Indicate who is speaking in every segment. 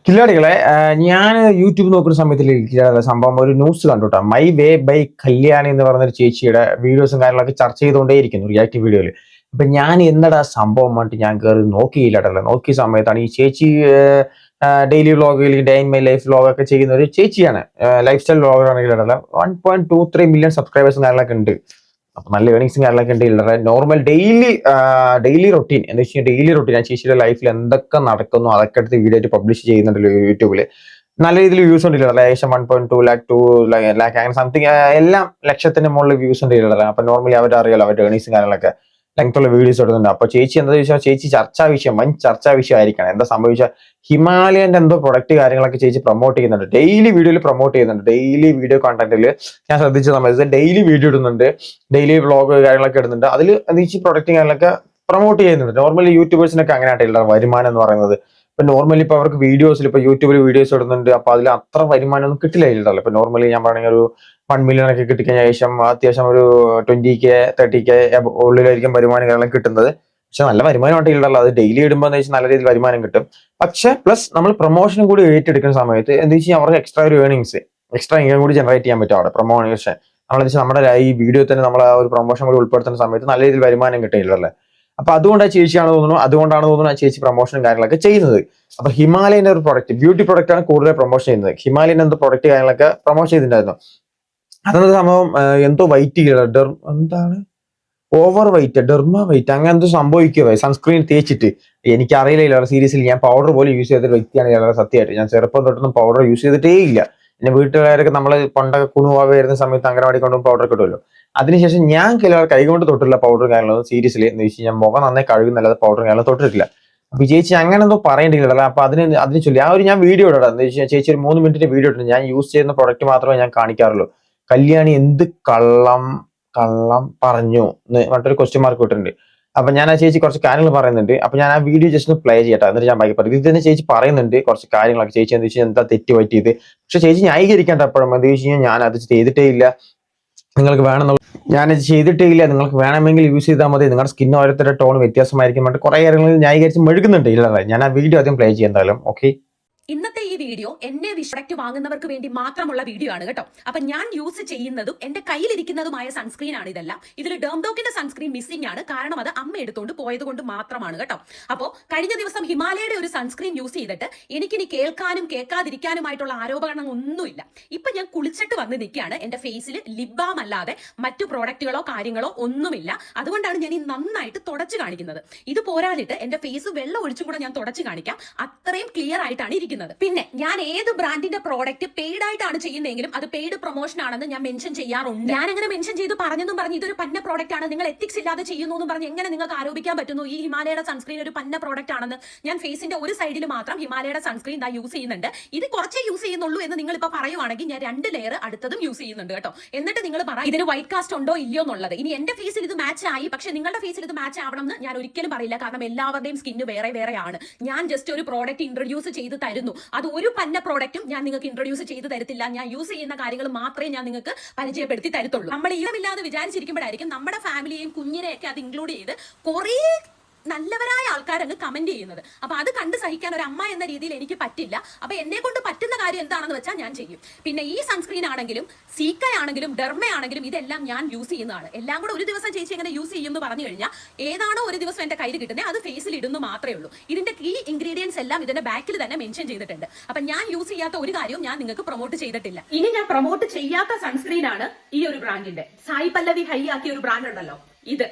Speaker 1: കില്ലാടികളെ ഞാൻ യൂട്യൂബ് നോക്കുന്ന സമയത്തിൽ സംഭവം ഒരു ന്യൂസ് കണ്ടുട്ടാ. മൈ വേ ബൈ കല്യാണി എന്ന് പറയുന്ന ഒരു ചേച്ചിയുടെ വീഡിയോസും കാര്യങ്ങളൊക്കെ ചർച്ച ചെയ്തുകൊണ്ടേയിരിക്കുന്നു റിയാക്റ്റീവ് വീഡിയോയിൽ. അപ്പൊ ഞാൻ എന്നടാ സംഭവം പറഞ്ഞിട്ട് ഞാൻ കയറി നോക്കിയില്ലട്ടല്ല. നോക്കിയ സമയത്താണ് ഈ ചേച്ചി daily vlog, day in my life vlog ഒക്കെ ചെയ്യുന്ന ഒരു ചേച്ചിയാണ്. ലൈഫ് സ്റ്റൈൽ വ്ളോഗർ ആണെങ്കിൽ 1.23 മില്യൺ സബ്സ്ക്രൈബേഴ്സും കാര്യങ്ങളൊക്കെ ഉണ്ട്. അപ്പൊ നല്ല ഏണിങ്സും കാര്യങ്ങളൊക്കെ ഉണ്ട്. നോർമൽ ഡെയിലി റൊട്ടീൻ എന്ന് വെച്ചാൽ ഡെയിലി റൊട്ടീൻ ആ ചേച്ചിയുടെ ലൈഫിൽ എന്തൊക്കെ നടക്കുന്നു അതൊക്കെ എടുത്ത് വീഡിയോ ആയിട്ട് പബ്ലിഷ് ചെയ്യുന്നുണ്ടല്ലോ യൂട്യൂബില്. നല്ല രീതിയിൽ വ്യൂസ് ഉണ്ട് ഏകദേശം 1.2 ലാക്ക് അങ്ങനെ സംതിങ് എല്ലാം ലക്ഷത്തിന്റെ മുകളിൽ വ്യൂസ് ഉണ്ട്. അപ്പൊ നോർമലി അവരറിയാലോ അവരുടെ ഏണിങ്സും കാര്യങ്ങളൊക്കെ ലെങ്ത്തുള്ള വീഡിയോസ് ഇടുന്നുണ്ട്. അപ്പൊ ചേച്ചി എന്താ ചോദിച്ചാൽ ചേച്ചി വൻ ചർച്ചാ വിഷയമായിരിക്കണം. എന്താ സംഭവിച്ചാൽ ഹിമാലയന്റെ എന്തോ പ്രൊഡക്റ്റ് കാര്യങ്ങളൊക്കെ ചേച്ചി പ്രൊമോട്ട് ചെയ്യുന്നുണ്ട്. ഡെയിലി വീഡിയോയിൽ പ്രൊമോട്ട് ചെയ്യുന്നുണ്ട്. ഡെയിലി വീഡിയോ കണ്ടന്റിൽ ഞാൻ ശ്രദ്ധിച്ച സമയത്ത് ഡെയിലി വീഡിയോ ഇടുന്നുണ്ട്, ഡെയിലി വ്ളോഗ് കാര്യങ്ങളൊക്കെ ഇടുന്നുണ്ട്. അതിൽ ഈ പ്രൊഡക്റ്റ് കാര്യങ്ങളൊക്കെ പ്രൊമോട്ട് ചെയ്യുന്നുണ്ട്. നോർമലി യൂട്യൂബേഴ്സിനൊക്കെ അങ്ങനെയായിട്ടില്ല വരുമാനം എന്ന് പറയുന്നത്. ഇപ്പൊ നോർമലി ഇപ്പൊ അവർക്ക് വീഡിയോസിൽ ഇപ്പൊ യൂട്യൂബിൽ വീഡിയോസ് ഇടുന്നുണ്ട്. അപ്പൊ അതിൽ അത്ര വരുമാനം ഒന്നും കിട്ടില്ല. ഇപ്പൊ നോർമലി ഞാൻ പറയുന്ന ഒരു 1 മില്യൺ ഒക്കെ കിട്ടിക്കഴിഞ്ഞ ശേഷം അത്യാവശ്യം ഒരു 20K 30K ഉള്ളിലായിരിക്കും വരുമാനം കാര്യങ്ങളും കിട്ടുന്നത്. പക്ഷെ നല്ല വരുമാനം ഉണ്ടല്ലോ. അത് ഡെയിലി ഇടുമ്പോൾ എന്ന് വെച്ചാൽ നല്ല രീതിയിൽ വരുമാനം കിട്ടും. പക്ഷെ പ്ലസ് നമ്മൾ പ്രൊമോഷനും കൂടി ഏറ്റെടുക്കുന്ന സമയത്ത് എന്താ വെച്ചാൽ അവർക്ക് എക്സ്ട്രാ ഒരു ഏണിങ്സ്, എക്സ്ട്രാ ഇൻകം കൂടി ജനറേറ്റ് ചെയ്യാൻ പറ്റും അവിടെ പ്രൊമോഷൻ. നമ്മളെന്ന് വെച്ചാൽ നമ്മുടെ ഈ വീഡിയോ തന്നെ നമ്മൾ ആ ഒരു പ്രൊമോഷൻ കൂടി ഉൾപ്പെടുത്തുന്ന സമയത്ത് നല്ല രീതിയിൽ വരുമാനം കിട്ടില്ലല്ലേ. അപ്പൊ അതുകൊണ്ടാണ് തോന്നുന്നു ആ ചേച്ചി പ്രൊമോഷനും കാര്യങ്ങളൊക്കെ ചെയ്യുന്നത്. അപ്പൊ ഹിമാലയന്റെ ഒരു പ്രൊഡക്റ്റ്, ബ്യൂട്ടി പ്രൊഡക്റ്റ് ആണ് കൂടുതൽ പ്രൊമോഷൻ ചെയ്യുന്നത്. ഹിമാലയൻ എന്തോ പ്രൊഡക്റ്റ് കാര്യങ്ങളൊക്കെ പ്രൊമോഷൻ ചെയ്തിട്ടുണ്ടായിരുന്നു. അതെന്താ സംഭവം എന്തോ വൈറ്റ് എന്താണ് ഓവർ വെയിറ്റ്, ഡെർമ വെയിറ്റ് അങ്ങനെ എന്തോ സംഭവിക്കുക സൺസ്ക്രീൻ തേച്ചിട്ട്. എനിക്കറിയില്ല സീരിയസ്ലി. ഞാൻ പൗഡർ പോലും യൂസ് ചെയ്തൊരു വ്യക്തിയാണ് സത്യമായിട്ട്. ഞാൻ ചെറുപ്പം തൊട്ടൊന്നും പൗഡർ യൂസ് ചെയ്തിട്ടേ ഇല്ല. പിന്നെ വീട്ടുകാരൊക്കെ നമ്മൾ പണ്ടൊക്കെ കുണുവാവ വരുന്ന സമയത്ത് അംഗനവാടി കൊണ്ടും പൗഡർ കിട്ടുമല്ലോ. അതിനുശേഷം ഞാൻ കൈകൊണ്ട് തൊട്ടില്ല പൗഡർ കാര്യങ്ങളൊന്നും സീരിയസ്ലി. എന്ന് വെച്ച് ഞാൻ മുഖം നന്നായി കഴുകുന്നല്ലാതെ പൗഡർ കാര്യങ്ങളും തൊട്ടിട്ടില്ല. അപ്പൊ ചേച്ചി അങ്ങനെ എന്തോ പറയേണ്ടിയില്ല. അപ്പൊ അതിന് ചൊല്ലി ആ ഒരു ഞാൻ വീഡിയോ ഇടാം. എന്ന് വെച്ചാൽ ചേച്ചി ഒരു 3 മിനിറ്റിന്റെ വീഡിയോ ഇട്ടുണ്ട്. ഞാൻ യൂസ് ചെയ്യുന്ന പ്രൊഡക്റ്റ് മാത്രമേ ഞാൻ കാണിക്കാറുള്ളൂ. കല്യാണി എന്ത് കള്ളം കള്ളം പറഞ്ഞു എന്ന് പറഞ്ഞിട്ടൊരു ക്വസ്റ്റ്യൻ മാർക്ക് ഇട്ടിട്ടുണ്ട്. അപ്പൊ ഞാൻ ആ ചേച്ചി കുറച്ച് കാര്യങ്ങൾ പറയുന്നുണ്ട്. അപ്പൊ ഞാൻ ആ വീഡിയോ ജസ്റ്റ് ഒന്ന് പ്ലേ ചെയ്യട്ടെ, എന്നിട്ട് ഞാൻ ബാക്കി പറയും. ഇത് തന്നെ ചേച്ചി പറയുന്നുണ്ട് കുറച്ച് കാര്യങ്ങളൊക്കെ. ചേച്ചി എന്താ വെച്ചാൽ എന്താ തെറ്റ് പറ്റിയത്, പക്ഷെ ചേച്ചി ന്യായീകരിക്കേണ്ട എപ്പോഴും. എന്താ വെച്ച് കഴിഞ്ഞാൽ ഞാൻ അത് ചെയ്തിട്ടേ ഇല്ല, നിങ്ങൾക്ക് വേണമെന്നുള്ള ഞാനത് ചെയ്തിട്ടേ ഇല്ല, നിങ്ങൾക്ക് വേണമെങ്കിൽ യൂസ് ചെയ്താൽ മതി, നിങ്ങളുടെ സ്കിൻ ഓരോരുത്തരുടെ ടോൺ വ്യത്യാസമായിരിക്കും പറഞ്ഞിട്ട് കുറെ കാര്യങ്ങൾ ന്യായീകരിച്ച് മെഴുകുന്നുണ്ട്. ഇല്ല, ഞാൻ ആ വീഡിയോ ആദ്യം പ്ലേ ചെയ്യാം എന്തായാലും. ഓക്കെ,
Speaker 2: ഇന്നത്തെ ഈ വീഡിയോ എന്നെ പ്രൊഡക്റ്റ് വാങ്ങുന്നവർക്ക് വേണ്ടി മാത്രമുള്ള വീഡിയോ ആണ് കേട്ടോ. അപ്പൊ ഞാൻ യൂസ് ചെയ്യുന്നതും എന്റെ കയ്യിലിരിക്കുന്നതുമായ സൺസ്ക്രീൻ ആണ് ഇതെല്ലാം. ഇതിൽ ഡെർംഡോക്കിന്റെ സൺസ്ക്രീൻ മിസ്സിംഗ് ആണ്, കാരണം അത് അമ്മ എടുത്തുകൊണ്ട് പോയത് കൊണ്ട് മാത്രമാണ് കേട്ടോ. അപ്പോൾ കഴിഞ്ഞ ദിവസം ഹിമാലയയുടെ ഒരു സൺസ്ക്രീൻ യൂസ് ചെയ്തിട്ട് എനിക്കിനി കേൾക്കാനും കേൾക്കാതിരിക്കാനുമായിട്ടുള്ള ആരോപണം ഒന്നുമില്ല. ഇപ്പൊ ഞാൻ കുളിച്ചിട്ട് വന്ന് നിൽക്കുകയാണ്. എന്റെ ഫേസിൽ ലിപ് ബാം അല്ലാതെ മറ്റു പ്രോഡക്റ്റുകളോ കാര്യങ്ങളോ ഒന്നുമില്ല. അതുകൊണ്ടാണ് ഞാൻ ഈ നന്നായിട്ട് തുടച്ചു കാണിക്കുന്നത്. ഇത് പോരാഞ്ഞിട്ട് എന്റെ ഫേസ് വെള്ളം ഒഴിച്ചും കൂടെ ഞാൻ തുടച്ചു കാണിക്കാം. അത്രയും ക്ലിയർ ആയിട്ടാണ് ഇരിക്കുന്നത്. പിന്നെ ഞാൻ ഏത് ബ്രാൻഡിന്റെ പ്രോഡക്റ്റ് പെയ്ഡ് ആയിട്ടാണ് ചെയ്യുന്നതെങ്കിലും അത് പെയ്ഡ് പ്രൊമോഷൻ ആണെന്ന് ഞാൻ മെൻഷൻ ചെയ്യാറുണ്ട്. ഞാൻ അങ്ങനെ മെൻഷൻ ചെയ്ത് പറഞ്ഞെന്നും പറഞ്ഞ് ഇതൊരു പന്ന പ്രോഡക്റ്റ് ആണ്, നിങ്ങൾ എത്തിക്സ് ഇല്ലാതെ ചെയ്യുന്നു എന്ന് പറഞ്ഞ് എങ്ങനെ നിങ്ങൾക്ക് ആരോപിക്കാൻ പറ്റുന്നു ഈ ഹിമാലയയുടെ സൺസ്ക്രീൻ ഒരു പന്ന പ്രോഡക്റ്റ് ആണെന്ന്? ഞാൻ ഫേസിന്റെ ഒരു സൈഡിൽ മാത്രം ഹിമാലയയുടെ സൺസ്ക്രീൻ യൂസ് ചെയ്യുന്നുണ്ട്. ഇത് കുറച്ചേ യൂസ് ചെയ്യുന്നുള്ളൂ എന്ന് നിങ്ങൾ ഇപ്പൊ പറയുവാണെങ്കിൽ ഞാൻ 2 ലെയർ അടുത്തതും യൂസ് ചെയ്യുന്നുണ്ട് കേട്ടോ. എന്നിട്ട് നിങ്ങൾ പറ ഇതിന് വൈറ്റ് കാസ്റ്റ് ഉണ്ടോ ഇല്ലയോ എന്നുള്ളത്. ഇനി എന്റെ ഫേസിൽ ഇത് മാച്ച് ആയി, പക്ഷെ നിങ്ങളുടെ ഫേസിൽ ഇത് മാച്ച് ആവണം എന്ന് ഞാൻ ഒരിക്കലും പറയില്ല. കാരണം എല്ലാവരുടെയും സ്കിന്ന് വേറെ വേറെ ആണ്. ഞാൻ ജസ്റ്റ് ഒരു പ്രോഡക്റ്റ് ഇൻട്രൊഡ്യൂസ് ചെയ്ത് തരുന്നു. അത് ഒരു പന്ന പ്രോഡക്റ്റും ഞാൻ നിങ്ങൾക്ക് ഇൻട്രൊഡ്യൂസ് ചെയ്ത് തരത്തില്ല. ഞാൻ യൂസ് ചെയ്യുന്ന കാര്യങ്ങൾ മാത്രമേ ഞാൻ നിങ്ങൾക്ക് പരിചയപ്പെടുത്തി തരത്തുള്ളൂ. നമ്മൾ ഈടമില്ലാതെ വിചാരിച്ചിരിക്കുമ്പോഴായിരിക്കും നമ്മുടെ ഫാമിലിയെയും കുഞ്ഞിനെയൊക്കെ അത് ഇൻക്ലൂഡ് ചെയ്ത് കുറേ നല്ലവരായ ആൾക്കാരങ്ങ് കമന്റ് ചെയ്യുന്നത്. അപ്പൊ അത് കണ്ട് സഹിക്കാൻ ഒരു അമ്മ എന്ന രീതിയിൽ എനിക്ക് പറ്റില്ല. അപ്പൊ എന്നെ കൊണ്ട് പറ്റുന്ന കാര്യം എന്താണെന്ന് വെച്ചാൽ ഞാൻ ചെയ്യും. പിന്നെ ഈ സൺസ്ക്രീൻ ആണെങ്കിലും സീക്കയാണെങ്കിലും ഡെർമയാണെങ്കിലും ഇതെല്ലാം ഞാൻ യൂസ് ചെയ്യുന്നതാണ്. എല്ലാം കൂടെ ഒരു ദിവസം ചേച്ചി എങ്ങനെ യൂസ് ചെയ്യുമെന്ന് പറഞ്ഞു കഴിഞ്ഞാൽ ഏതാണോ ഒരു ദിവസം എന്റെ കയ്യിൽ കിട്ടുന്നത് അത് ഫേസിൽ ഇടുന്നു മാത്രമേ ഉള്ളൂ. ഇതിന്റെ കീ ഇൻഗ്രീഡിയൻസ് എല്ലാം ഇതിന്റെ ബാക്കിൽ തന്നെ മെൻഷൻ ചെയ്തിട്ടുണ്ട്. അപ്പൊ ഞാൻ യൂസ് ചെയ്യാത്ത ഒരു കാര്യവും ഞാൻ നിങ്ങൾക്ക് പ്രൊമോട്ട് ചെയ്തിട്ടില്ല. ഇനി ഞാൻ പ്രൊമോട്ട് ചെയ്യാത്ത സൺസ്ക്രീൻ ആണ് ഈ ഒരു ബ്രാൻഡിന്റെ സായി പല്ലവി ഹൈ ആക്കിയ ഒരു ബ്രാൻഡ് ഉണ്ടല്ലോ.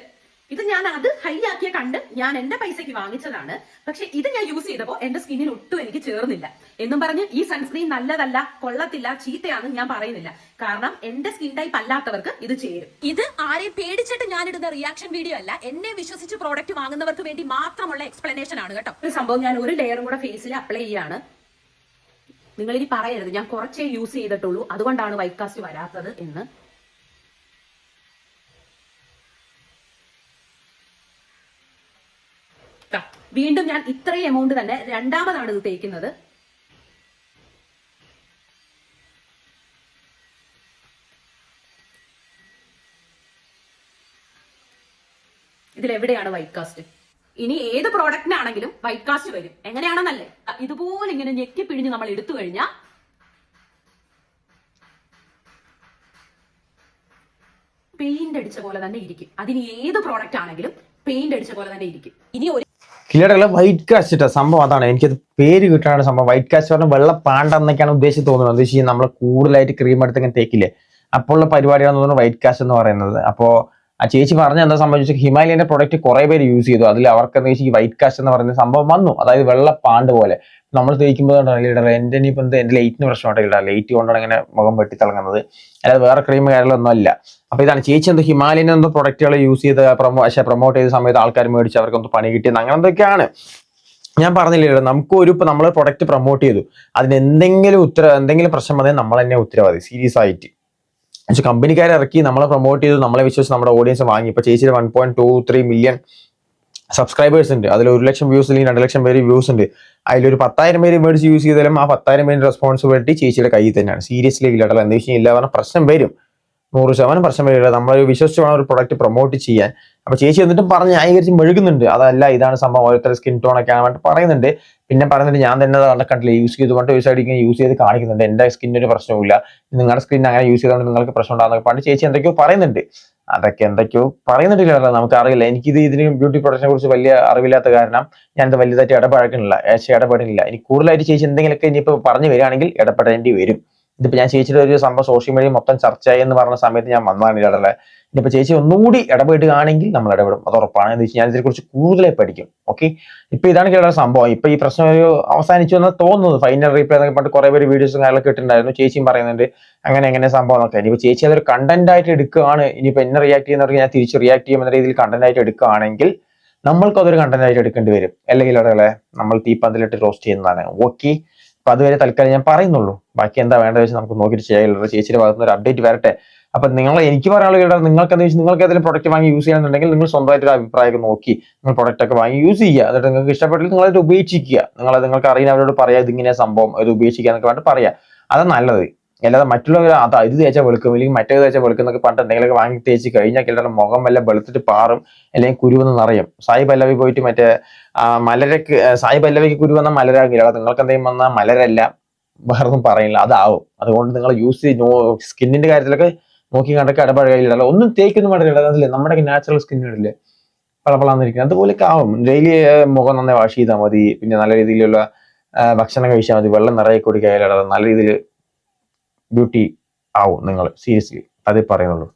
Speaker 2: ഇത് ഞാൻ അത് ഹൈ ആക്കിയ കണ്ട് ഞാൻ എന്റെ പൈസക്ക് വാങ്ങിച്ചതാണ്. പക്ഷെ ഇത് ഞാൻ യൂസ് ചെയ്തപ്പോൾ എന്റെ സ്കിന്നിന് ഒട്ടും എനിക്ക് ചേർന്നില്ല. എന്നും പറഞ്ഞ് ഈ സൺസ്ക്രീൻ നല്ലതല്ല, കൊള്ളത്തില്ല, ചീത്തയാണെന്ന് ഞാൻ പറയുന്നില്ല. കാരണം എന്റെ സ്കിൻ ടൈപ്പ് അല്ലാത്തവർക്ക് ഇത് ചേരും. ഇത് ആരെയും പേടിച്ചിട്ട് ഞാൻ ഇടുന്ന റിയാക്ഷൻ വീഡിയോ അല്ല. എന്നെ വിശ്വസിച്ച് പ്രോഡക്റ്റ് വാങ്ങുന്നവർക്ക് വേണ്ടി മാത്രമുള്ള എക്സ്പ്ലനേഷൻ ആണ് കേട്ടോ. ഒരു സംഭവം ഞാൻ ഒരു ലെയറും കൂടെ ഫേസിൽ അപ്ലൈ ചെയ്യാണ്. നിങ്ങൾ ഇനി പറയരുത് ഞാൻ കുറച്ചേ യൂസ് ചെയ്തിട്ടുള്ളൂ അതുകൊണ്ടാണ് വൈറ്റ് കാസ്റ്റ് വരാത്തത് എന്ന്. വീണ്ടും ഞാൻ ഇത്രയും എമൗണ്ട് തന്നെ രണ്ടാമതാണ് ഇത് തേക്കുന്നത്. ഇതിലെവിടെയാണ് വൈറ്റ് കാസ്റ്റ്? ഇനി ഏത് പ്രോഡക്റ്റിനാണെങ്കിലും വൈറ്റ് കാസ്റ്റ് വരും. എങ്ങനെയാണെന്നല്ലേ, ഇതുപോലെ ഇങ്ങനെ ഞെക്കി പിഴിഞ്ഞ് നമ്മൾ എടുത്തു കഴിഞ്ഞാൽ പെയിന്റ് അടിച്ച പോലെ തന്നെ ഇരിക്കും. അതിന് ഏത് പ്രോഡക്റ്റ് ആണെങ്കിലും പെയിന്റ് അടിച്ച പോലെ തന്നെ ഇരിക്കും. ഇനി ഒരു
Speaker 1: കിളിയുടെ വൈറ്റ് കാസ്റ്റ് ഇട്ട സംഭവം അതാണ്. എനിക്കത് പേര് കിട്ടാനുള്ള സംഭവം. വൈറ്റ് കാസ്റ്റ് പറഞ്ഞാൽ വെള്ള പാണ്ട എന്നൊക്കെയാണ് ഉദ്ദേശിച്ച് തോന്നുന്നത്. എന്ന് വെച്ച് കഴിഞ്ഞാൽ നമ്മൾ കൂടുതലായിട്ട് ക്രീം എടുത്ത് ഇങ്ങനെ തേക്കില്ലേ, അപ്പോൾ ഉള്ള പരിപാടിയാണെന്ന് തോന്നുന്നു വൈറ്റ് കാസ്റ്റ് എന്ന് പറയുന്നത്. അപ്പോൾ ആ ചേച്ചി പറഞ്ഞ എന്താ സംഭവിച്ചത്, ഹിമാലയന്റെ പ്രൊഡക്റ്റ് കുറെ പേര് യൂസ് ചെയ്തു. അതിൽ അവർക്ക് എന്താ വെച്ചാൽ ഈ വൈറ്റ് കാസ്റ്റ് എന്ന് പറയുന്ന സംഭവം വന്നു. അതായത് വെള്ള പാണ്ട് പോലെ നമ്മൾ തേക്കുമ്പോൾ ലീഡർ എന്റെ ഇനിയിപ്പോൾ എന്ത് എന്റെ ലൈറ്റിന് പ്രശ്നമായിട്ട് ലീഡർ ലൈറ്റ് കൊണ്ടാണ് ഇങ്ങനെ മുഖം വെട്ടി തിളങ്ങുന്നത്, അല്ലാതെ വേറെ ക്രീം കാര്യങ്ങളൊന്നും അല്ല. അപ്പൊ ഇതാണ് ചേച്ചി എന്തോ ഹിമാലയൻ എന്തോ പ്രൊഡക്റ്റുകൾ യൂസ് ചെയ്ത് പ്രൊമോട്ട് ചെയ്ത സമയത്ത് ആൾക്കാർ മേടിച്ച് അവർക്ക് ഒന്ന് പണി കിട്ടിയത് അങ്ങനെ എന്തൊക്കെയാണ്. ഞാൻ പറഞ്ഞില്ലേ, നമുക്ക് ഇപ്പൊ നമ്മൾ പ്രൊഡക്റ്റ് പ്രൊമോട്ട് ചെയ്തു, അതിന് എന്തെങ്കിലും പ്രശ്നം വന്നാൽ നമ്മൾ തന്നെ ഉത്തരവാദി സീരിയസ് ആയിട്ട്. പക്ഷെ കമ്പനിക്കാരെ ഇറക്കി നമ്മളെ പ്രൊമോട്ട് ചെയ്തു, നമ്മളെ വിശ്വസിച്ച് നമ്മുടെ ഓഡിയൻസ് വാങ്ങി. ഇപ്പൊ ചേച്ചിയുടെ 1.23 മില്യൺ സബ്സ്ക്രൈബേഴ്സ് ഉണ്ട്. അതിൽ 1 ലക്ഷം വ്യൂസ് അല്ലെങ്കിൽ 2 ലക്ഷം പേര് വ്യൂസ് ഉണ്ട്. അതിലൊരു 10,000 പേര് മേടിച്ച് യൂസ് ചെയ്താലും ആ 10,000 പേര് റെസ്പോൺസിബിലിറ്റി ചേച്ചിയുടെ കയ്യിൽ തന്നെയാണ്. സീരിയസ്ലി ഇല്ല, എന്താ വെച്ചാൽ ഇല്ല പറഞ്ഞാൽ പ്രശ്നം വരും, 100% പ്രശ്നം വരില്ല. നമ്മൾ വിശ്വസിച്ച് വേണം ഒരു പ്രൊഡക്റ്റ് പ്രൊമോട്ട് ചെയ്യാൻ. അപ്പൊ ചേച്ചി എന്നിട്ടും പറഞ്ഞ് ന്യായീകരിച്ച് മെഴുകുന്നുണ്ട്. അതല്ല ഇതാണ് സംഭവം, ഓരോരുത്തർ സ്കിൻ ടോൺ ഒക്കെ ആണെന്ന് പറയുന്നുണ്ട്. പിന്നെ പറയുന്നുണ്ട് ഞാൻ തന്നെ കണ്ടില്ല യൂസ് ചെയ്തുകൊണ്ട് ഒരു സൈഡ് ഇങ്ങനെ യൂസ് ചെയ്ത് കാണിക്കുന്നുണ്ട്, എന്റെ സ്കിന്നിന് പ്രശ്നമില്ല, നിങ്ങളുടെ സ്കിൻ അങ്ങനെ യൂസ് ചെയ്തുകൊണ്ട് നിങ്ങൾക്ക് പ്രശ്നം ഉണ്ടാകുന്നൊക്കെ പണ്ട് ചേച്ചി എന്തൊക്കെയോ പറയുന്നുണ്ട്. അതൊക്കെ എന്തൊക്കെയോ പറയുന്നുണ്ടില്ല, നമുക്ക് അറിയില്ല. എനിക്കിത് ഇതിന് ബ്യൂട്ടി പ്രൊഡക്റ്റിനെ കുറിച്ച് വലിയ അറിവില്ലാത്ത കാരണം ഞാനിത് വലുതായിട്ട് ഇടപെടുന്നില്ല. ഇനി കൂടുതലായിട്ട് ചേച്ചി എന്തെങ്കിലുമൊക്കെ ഇനിയിപ്പോൾ പറഞ്ഞു വരികയാണെങ്കിൽ ഇടപെടേണ്ടി വരും. ഇതിപ്പോ ഞാൻ ചേച്ചിയുടെ ഒരു സംഭവം സോഷ്യൽ മീഡിയ മൊത്തം ചർച്ചയായി എന്ന് പറഞ്ഞ സമയത്ത് ഞാൻ വന്നതാണ് ഇടപെടലെ. ഇനിയിപ്പോ ചേച്ചി ഒന്നുകൂടി ഇടപെടുകയാണെങ്കിൽ നമ്മൾ ഇടപെടും, അത് ഉറപ്പാണ്. എന്ന് വെച്ചാൽ ഞാൻ ഇതിനെ കുറിച്ച് കൂടുതലായി പഠിക്കും. ഓക്കെ, ഇപ്പൊ ഇതാണ് കേരള സംഭവം. ഇപ്പൊ ഈ പ്രശ്നം ഒരു അവസാനിച്ചു എന്ന് തോന്നുന്നത്. ഫൈനൽ റീപ്ലൈ എന്നൊക്കെ പറഞ്ഞിട്ട് കുറെ പേര് വീഡിയോസും കാര്യങ്ങളൊക്കെ ഇട്ടിട്ടുണ്ടായിരുന്നു. ചേച്ചിയും പറയുന്നുണ്ട് അങ്ങനെ സംഭവം എന്നൊക്കെ. ഇനിയിപ്പോ ചേച്ചി അതൊരു കണ്ടന്റ് ആയിട്ട് എടുക്കുകയാണ്, ഇനിയിപ്പോ എന്നെ റിയാക്ട് ചെയ്യുന്നവർക്ക് ഞാൻ തിരിച്ച് റിയാക്ട് ചെയ്യുന്ന രീതിയിൽ കണ്ടന്റ് ആയിട്ട് എടുക്കുകയാണെങ്കിൽ നമ്മൾക്ക് അതൊരു കണ്ടന്റ് ആയിട്ട് എടുക്കേണ്ടി വരും. അല്ലെങ്കിൽ അവിടെ നമ്മൾ തീപ്പന്തലിട്ട് റോസ്റ്റ് ചെയ്യുന്നതാണ്. ഓക്കെ, അപ്പൊ അതുവരെ തൽക്കാലം ഞാൻ പറയുന്നുള്ളൂ. ബാക്കി എന്താ വേണ്ടത് വെച്ചാൽ നമുക്ക് നോക്കിയിട്ട് ചെയ്യാനുള്ളത്. ചേച്ചിയുടെ ഭാഗത്തുനിന്ന് ഒരു അപ്ഡേറ്റ് വരട്ടെ. അപ്പൊ എനിക്ക് പറയാനുള്ള നിങ്ങൾക്ക് എന്താ വെച്ചാൽ നിങ്ങൾക്ക് ഏതെങ്കിലും പ്രൊഡക്റ്റ് വാങ്ങി യൂസ് ചെയ്യാന്നുണ്ടെങ്കിൽ നിങ്ങൾ സ്വന്തമായിട്ട് ഒരു അഭിപ്രായമൊക്കെ നോക്കി നിങ്ങൾ പ്രൊഡക്റ്റ് ഒക്കെ വാങ്ങി യൂസ് ചെയ്യുക. എന്നിട്ട് നിങ്ങൾക്ക് ഇഷ്ടപ്പെട്ടില്ല നിങ്ങളത് ഉപേക്ഷിക്കുക. നിങ്ങൾക്ക് അറിയുന്നവരോട് പറയാം ഇതിങ്ങനെ സംഭവം, ഇത് ഉപേക്ഷിക്കുക എന്നൊക്കെ പറഞ്ഞിട്ട് പറയാം. അതാണ് നല്ലത്. അല്ലാതെ മറ്റുള്ളവർ ഇത് തേച്ചാൽ വെളുക്കും അല്ലെങ്കിൽ മറ്റേത് തേച്ചാൽ വെളുക്കും എന്നൊക്കെ പറഞ്ഞിട്ട് എന്തെങ്കിലുമൊക്കെ വാങ്ങി തേച്ച് കഴിഞ്ഞാൽ ചിലരുടെ മുഖം വല്ല വെളുത്തിട്ട് പാറും, അല്ലെങ്കിൽ കുരുവെന്ന് നിറയും. സായി പല്ലവി പോയിട്ട് മറ്റേ മലരക്ക് സായി പല്ലവിക്ക് കുരുവെന്ന മലരാകില്ല, നിങ്ങൾക്ക് എന്തെങ്കിലും വന്നാൽ മലരല്ല, വേറൊന്നും പറയില്ല, അതാവും. അതുകൊണ്ട് നിങ്ങൾ സ്കിന്നിന്റെ കാര്യത്തിലൊക്കെ നോക്കി കണ്ടൊക്കെ ഇടപഴകില്ല. ഒന്നും തേക്കൊന്നും പാടില്ല, അതല്ലേ നമ്മുടെ നാച്ചുറൽ സ്കിന്നിടില്ലേ പളപളാന്നിരിക്കുന്നത്, അതുപോലെയൊക്കെ ആവും. ഡെയിലി മുഖം നന്നായി വാഷ് ചെയ്താൽ മതി. പിന്നെ നല്ല രീതിയിലുള്ള ഭക്ഷണം കഴിച്ചാൽ മതി, വെള്ളം നിറയെ കുടിക്കുക, നല്ല രീതിയിൽ ബ്യൂട്ടി ആവും നിങ്ങൾ. സീരിയസ്ലി അതേ പറയുന്നുള്ളൂ.